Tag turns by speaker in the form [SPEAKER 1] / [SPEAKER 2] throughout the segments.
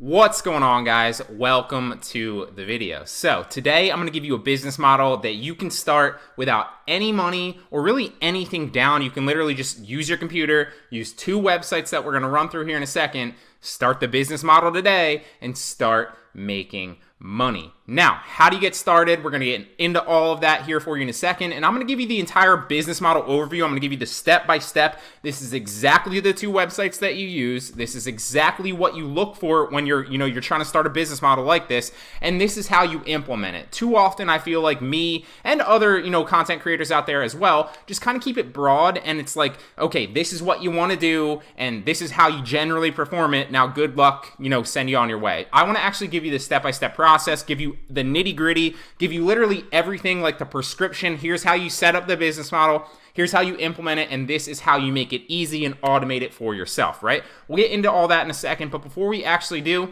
[SPEAKER 1] What's going on, guys? Welcome to the video. So today I'm going to give you a business model that you can start without any money or really anything down. You can literally just use your computer, use two websites that we're going to run through here in a second, start the business model today, and start making money. Now, how do you get started? We're going to get into all of that here for you in a second, and I'm going to give you the entire business model overview. I'm going to give you the step-by-step. This is exactly the two websites that you use. This is exactly what you look for when you're trying to start a business model like this, and this is how you implement it. Too often, I feel like me and other, content creators out there as well, just kind of keep it broad, and it's like, okay, this is what you want to do, and this is how you generally perform it. Now, good luck, send you on your way. I want to actually give you the step-by-step process, give you the nitty-gritty, give you literally everything, like the prescription. Here's how you set up the business model. Here's how you implement it, and this is how you make it easy and automate it for yourself, right? We'll get into all that in a second, but before we actually do,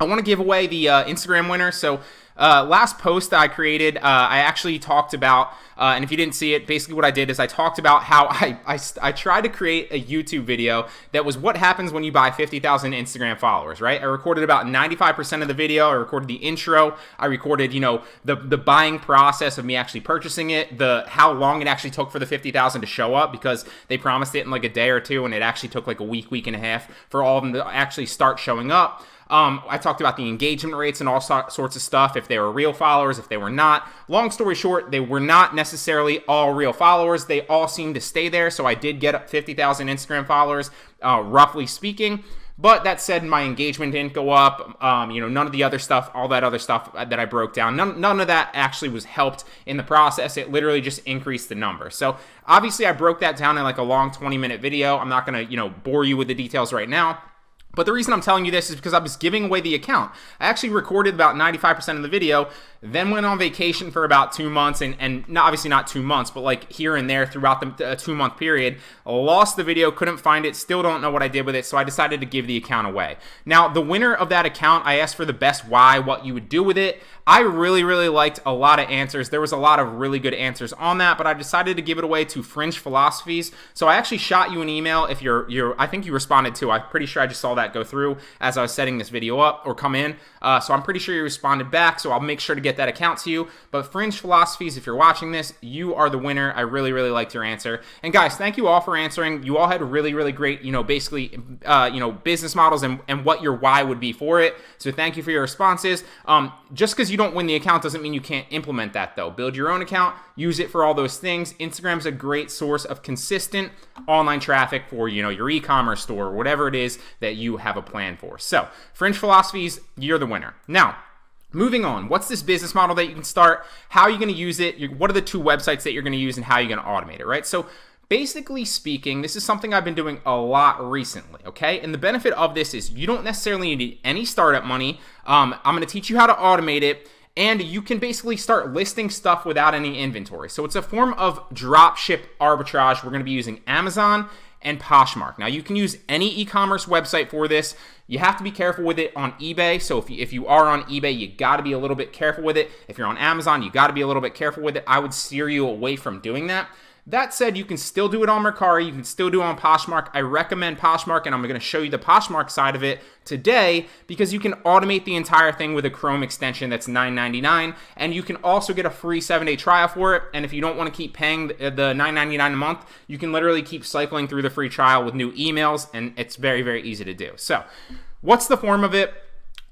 [SPEAKER 1] I want to give away the Instagram winner. So last post that I created, I actually talked about, and if you didn't see it, basically what I did is I talked about how I tried to create a YouTube video that was what happens when you buy 50,000 Instagram followers, right? I recorded about 95% of the video. I recorded the intro. I recorded, the buying process of me actually purchasing it, how long it actually took for the 50,000 to show up, because they promised it in like a day or two, and it actually took like a week and a half for all of them to actually start showing up. I talked about the engagement rates and all sorts of stuff, if they were real followers, if they were not. Long story short, they were not necessarily all real followers. They all seemed to stay there, so I did get up 50,000 Instagram followers, roughly speaking. But that said, my engagement didn't go up. None of the other stuff, all that other stuff that I broke down, none of that actually was helped in the process. It literally just increased the number. So obviously I broke that down in like a long 20-minute video. I'm not going to, bore you with the details right now. But the reason I'm telling you this is because I was giving away the account. I actually recorded about 95% of the video, then went on vacation for about 2 months, and obviously not 2 months, but like here and there throughout the 2-month period. Lost the video, couldn't find it, still don't know what I did with it, so I decided to give the account away. Now, the winner of that account, I asked for the best why, what you would do with it. I really, really liked a lot of answers. There was a lot of really good answers on that, but I decided to give it away to Fringe Philosophies. So I actually shot you an email. If I think you responded too. I'm pretty sure I just saw that go through as I was setting this video up or come in. So I'm pretty sure you responded back, so I'll make sure to get that account to you. But Fringe Philosophies, if you're watching this, you are the winner. I really, really liked your answer. And guys, thank you all for answering. You all had really, really great, basically, business models and what your why would be for it. So thank you for your responses. Just because you don't win the account doesn't mean you can't implement that, though. Build your own account, use it for all those things. Instagram's a great source of consistent online traffic for, your e-commerce store, whatever it is that you have a plan for. So, Fringe Philosophies, you're the winner. Now, moving on, what's this business model that you can start? How are you going to use it? What are the two websites that you're going to use, and how are you going to automate it, right? So, basically speaking, this is something I've been doing a lot recently, okay? And the benefit of this is you don't necessarily need any startup money. I'm going to teach you how to automate it, and you can basically start listing stuff without any inventory. So it's a form of dropship arbitrage. We're going to be using Amazon and Poshmark. Now, you can use any e-commerce website for this. You have to be careful with it on eBay. So if you are on eBay, you got to be a little bit careful with it. If you're on Amazon, you got to be a little bit careful with it. I would steer you away from doing that. That said, you can still do it on Mercari. You can still do it on Poshmark. I recommend Poshmark, and I'm going to show you the Poshmark side of it today because you can automate the entire thing with a Chrome extension that's $9.99, and you can also get a free 7-day trial for it. And if you don't want to keep paying the $9.99 a month, you can literally keep cycling through the free trial with new emails, and it's very, very easy to do. So, what's the form of it?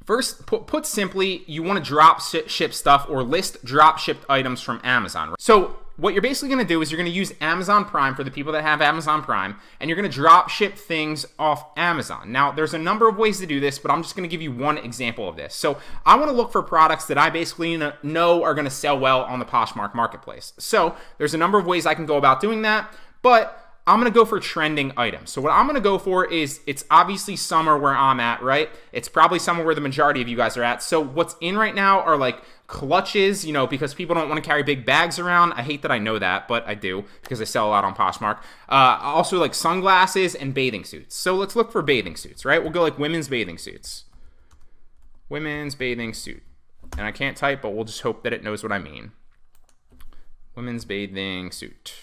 [SPEAKER 1] First, put simply, you want to drop ship stuff or list drop shipped items from Amazon. So what you're basically going to do is you're going to use Amazon Prime for the people that have Amazon Prime, and you're going to drop ship things off Amazon. Now, there's a number of ways to do this, but I'm just going to give you one example of this. So I want to look for products that I basically know are going to sell well on the Poshmark marketplace. So there's a number of ways I can go about doing that, but I'm going to go for trending items. So what I'm going to go for is, it's obviously summer where I'm at, right? It's probably somewhere where the majority of you guys are at. So what's in right now are like clutches, because people don't want to carry big bags around. I hate that I know that, but I do because I sell a lot on Poshmark. Also like sunglasses and bathing suits. So let's look for bathing suits, right? We'll go like women's bathing suits. Women's bathing suit. And I can't type, but we'll just hope that it knows what I mean. Women's bathing suit.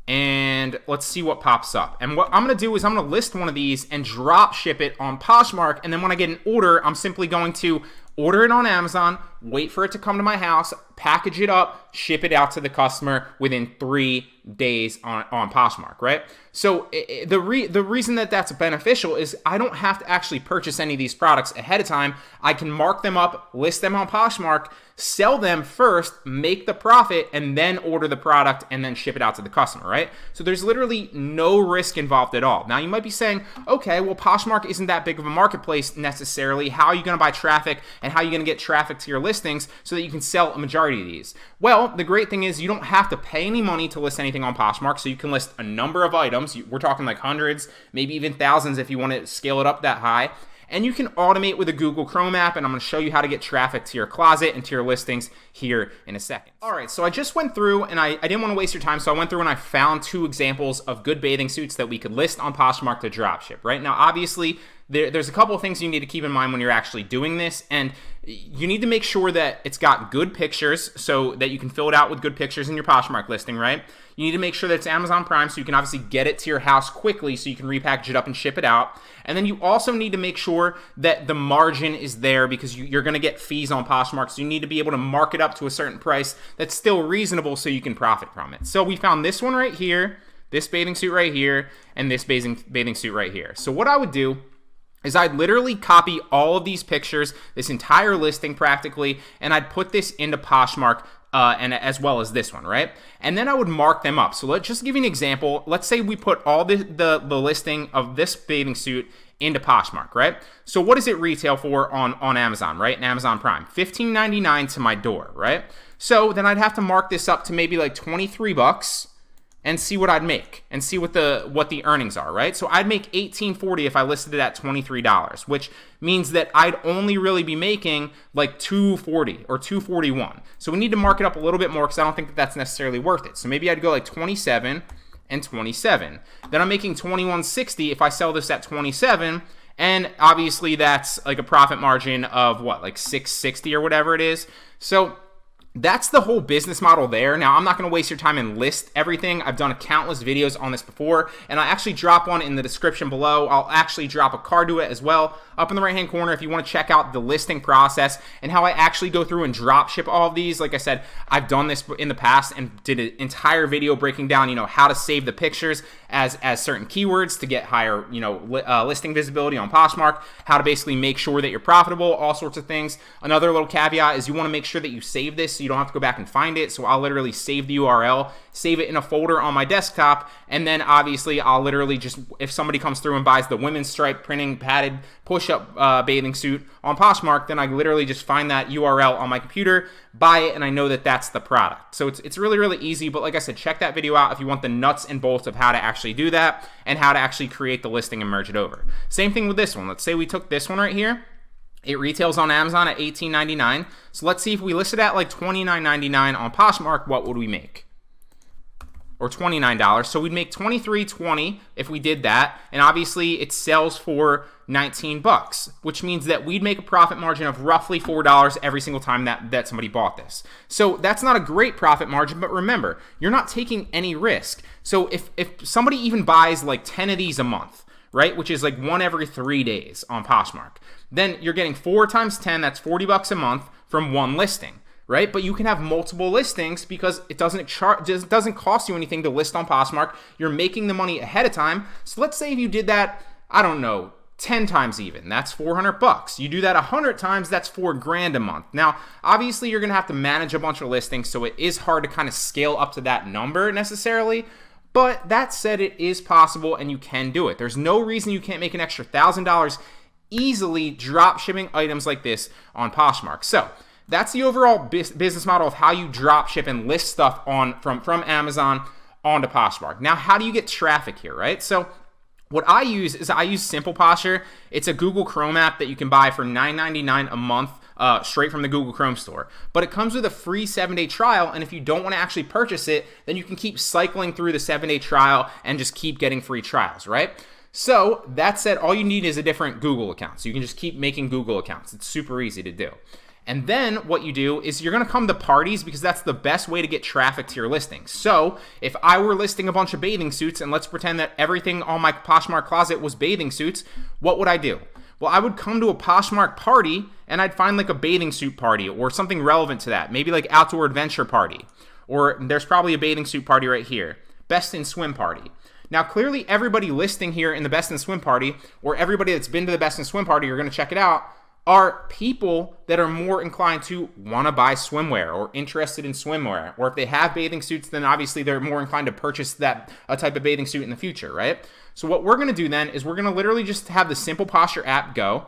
[SPEAKER 1] and let's see what pops up. And what I'm going to do is I'm going to list one of these and drop ship it on Poshmark, and then when I get an order, I'm simply going to order it on Amazon, wait for it to come to my house, package it up, ship it out to the customer within 3 days on Poshmark, right? So the reason that that's beneficial is I don't have to actually purchase any of these products ahead of time. I can mark them up, list them on Poshmark, sell them first, make the profit, and then order the product and then ship it out to the customer, right? So there's literally no risk involved at all. Now you might be saying, okay, well, Poshmark isn't that big of a marketplace necessarily. How are you going to buy traffic and how are you going to get traffic to your listings so that you can sell a majority of these? Well, the great thing is you don't have to pay any money to list anything on Poshmark, so you can list a number of items. We're talking like hundreds, maybe even thousands if you want to scale it up that high. And you can automate with a Google Chrome app, and I'm going to show you how to get traffic to your closet and to your listings here in a second. All right, so I just went through, and I didn't want to waste your time, so I went through and I found 2 examples of good bathing suits that we could list on Poshmark to dropship, right? Now, obviously, there's a couple of things you need to keep in mind when you're actually doing this, and you need to make sure that it's got good pictures so that you can fill it out with good pictures in your Poshmark listing, right? You need to make sure that it's Amazon Prime so you can obviously get it to your house quickly so you can repackage it up and ship it out. And then you also need to make sure that the margin is there because you're going to get fees on Poshmark, so you need to be able to mark it up to a certain price that's still reasonable so you can profit from it. So we found this one right here, this bathing suit right here, and this bathing suit right here. So what I would do is I'd literally copy all of these pictures, this entire listing practically, and I'd put this into Poshmark and as well as this one, right? And then I would mark them up. So let's just give you an example. Let's say we put all the listing of this bathing suit into Poshmark, right? So what does it retail for on Amazon, right? And Amazon Prime, $15.99 to my door, right? So then I'd have to mark this up to maybe like $23 and see what I'd make and see what the earnings are, right? So I'd make $18.40 if I listed it at $23, which means that I'd only really be making like $2.40 or $2.41. So we need to mark it up a little bit more because I don't think that that's necessarily worth it. So maybe I'd go like 27 and 27. Then I'm making $21.60 if I sell this at 27, and obviously that's like a profit margin of what, like $6.60 or whatever it is. So that's the whole business model there. Now, I'm not going to waste your time and list everything. I've done countless videos on this before, and I actually drop one in the description below. I'll actually drop a card to it as well up in the right-hand corner if you want to check out the listing process and how I actually go through and drop ship all of these. Like I said, I've done this in the past and did an entire video breaking down, how to save the pictures as certain keywords to get higher, listing visibility on Poshmark, how to basically make sure that you're profitable, all sorts of things. Another little caveat is you want to make sure that you save this so you don't have to go back and find it. So I'll literally save the URL, save it in a folder on my desktop, and then obviously I'll literally just, if somebody comes through and buys the women's stripe printing padded push-up bathing suit on Poshmark, then I literally just find that URL on my computer, buy it, and I know that that's the product. So it's really, really easy, but like I said, check that video out if you want the nuts and bolts of how to actually do that and how to actually create the listing and merge it over. Same thing with this one. Let's say we took this one right here. It retails on Amazon at $18.99. So let's see if we listed at like $29.99 on Poshmark, what would we make? Or $29. So we'd make $23.20 if we did that. And obviously it sells for $19, which means that we'd make a profit margin of roughly $4 every single time that somebody bought this. So that's not a great profit margin, but remember, you're not taking any risk. So if somebody even buys like 10 of these a month, right, which is like one every 3 days on Poshmark, then you're getting 4 times 10, that's $40 a month from one listing, right? But you can have multiple listings because it doesn't cost you anything to list on Poshmark. You're making the money ahead of time. So let's say if you did that, I don't know, 10 times even, that's $400. You do that 100 times, that's $4,000 a month. Now, obviously you're gonna have to manage a bunch of listings, so it is hard to kind of scale up to that number necessarily. But that said, it is possible and you can do it. There's no reason you can't make an extra $1,000 easily drop shipping items like this on Poshmark. So that's the overall business model of how you drop ship and list stuff from Amazon onto Poshmark. Now, how do you get traffic here, right? So what I use is Simple Posture. It's a Google Chrome app that you can buy for $9.99 a month straight from the Google Chrome store. But it comes with a free 7-day trial, and if you don't want to actually purchase it, then you can keep cycling through the 7-day trial and just keep getting free trials, right? So that said, all you need is a different Google account. So you can just keep making Google accounts. It's super easy to do. And then what you do is you're gonna come to parties because that's the best way to get traffic to your listings. So if I were listing a bunch of bathing suits, and let's pretend that everything on my Poshmark closet was bathing suits, what would I do? Well, I would come to a Poshmark party and I'd find like a bathing suit party or something relevant to that. Maybe like outdoor adventure party, or there's probably a bathing suit party right here. Best in swim party. Now, clearly everybody listing here in the best in swim party, or everybody that's been to the best in swim party, you're gonna check it out, are people that are more inclined to want to buy swimwear or interested in swimwear. Or if they have bathing suits, then obviously they're more inclined to purchase a type of bathing suit in the future, right? So what we're going to do then is we're going to literally just have the Simple Posture app go.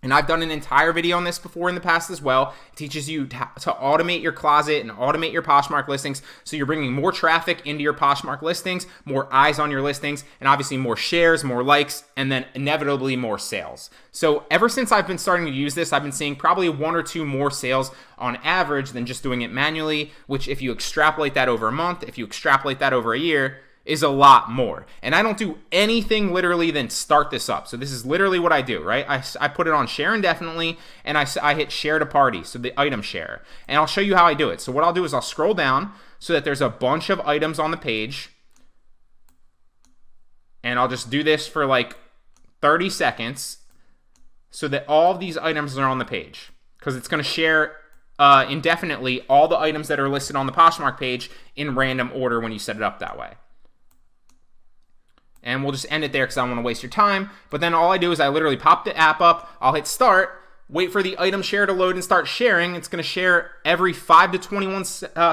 [SPEAKER 1] And I've done an entire video on this before in the past as well. It teaches you to automate your closet and automate your Poshmark listings. So you're bringing more traffic into your Poshmark listings, more eyes on your listings, and obviously more shares, more likes, and then inevitably more sales. So ever since I've been starting to use this, I've been seeing probably 1 or 2 more sales on average than just doing it manually, which if you extrapolate that over a month, if you extrapolate that over a year, is a lot more. And I don't do anything literally than start this up. So this is literally what I do, right? I put it on share indefinitely, and I hit share to party, so the item share. And I'll show you how I do it. So what I'll do is I'll scroll down so that there's a bunch of items on the page. And I'll just do this for like 30 seconds so that all of these items are on the page. Because it's gonna share indefinitely all the items that are listed on the Poshmark page in random order when you set it up that way. And we'll just end it there because I don't want to waste your time. But then all I do is I literally pop the app up, I'll hit start, wait for the item share to load and start sharing. It's going to share every 5 to 21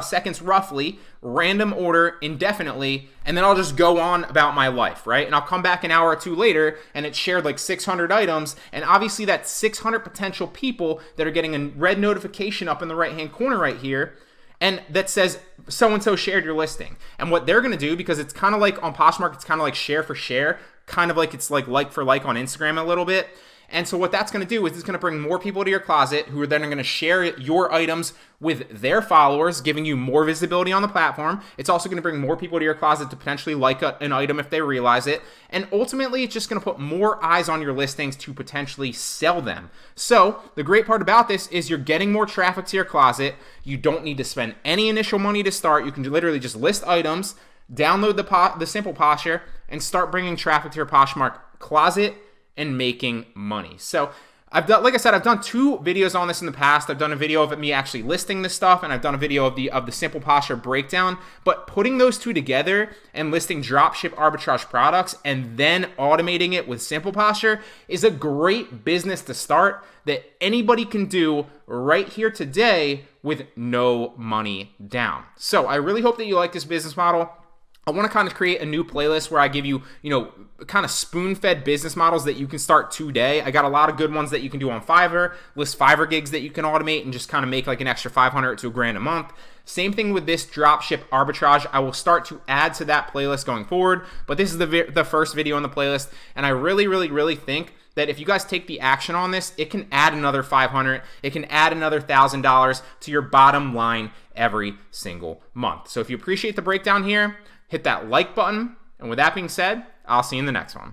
[SPEAKER 1] seconds roughly, random order, indefinitely, and then I'll just go on about my life, right? And I'll come back an hour or 2 later and it's shared like 600 items, and obviously that's 600 potential people that are getting a red notification up in the right-hand corner right here, and that says so-and-so shared your listing. And what they're gonna do, because it's kind of like on Poshmark, it's kind of like share for share, kind of like it's like for like on Instagram a little bit. And so what that's going to do is it's going to bring more people to your closet who are then going to share your items with their followers, giving you more visibility on the platform. It's also going to bring more people to your closet to potentially like an item if they realize it. And ultimately, it's just going to put more eyes on your listings to potentially sell them. So the great part about this is you're getting more traffic to your closet. You don't need to spend any initial money to start. You can literally just list items, download the Simple Posture, and start bringing traffic to your Poshmark closet and making money. So I've done, like I said, I've done 2 videos on this in the past. I've done a video of me actually listing this stuff, and I've done a video of the Simple Posture breakdown. But putting those 2 together and listing dropship arbitrage products and then automating it with Simple Posture is a great business to start that anybody can do right here today with no money down. So I really hope that you like this business model. I want to kind of create a new playlist where I give you, kind of spoon-fed business models that you can start today. I got a lot of good ones that you can do on Fiverr, list Fiverr gigs that you can automate and just kind of make like an extra $500 to $1,000 a month. Same thing with this dropship arbitrage. I will start to add to that playlist going forward, but this is the first video in the playlist, and I really, really, really think that if you guys take the action on this, it can add another $500, it can add another $1,000 to your bottom line every single month. So if you appreciate the breakdown here, hit that like button. And with that being said, I'll see you in the next one.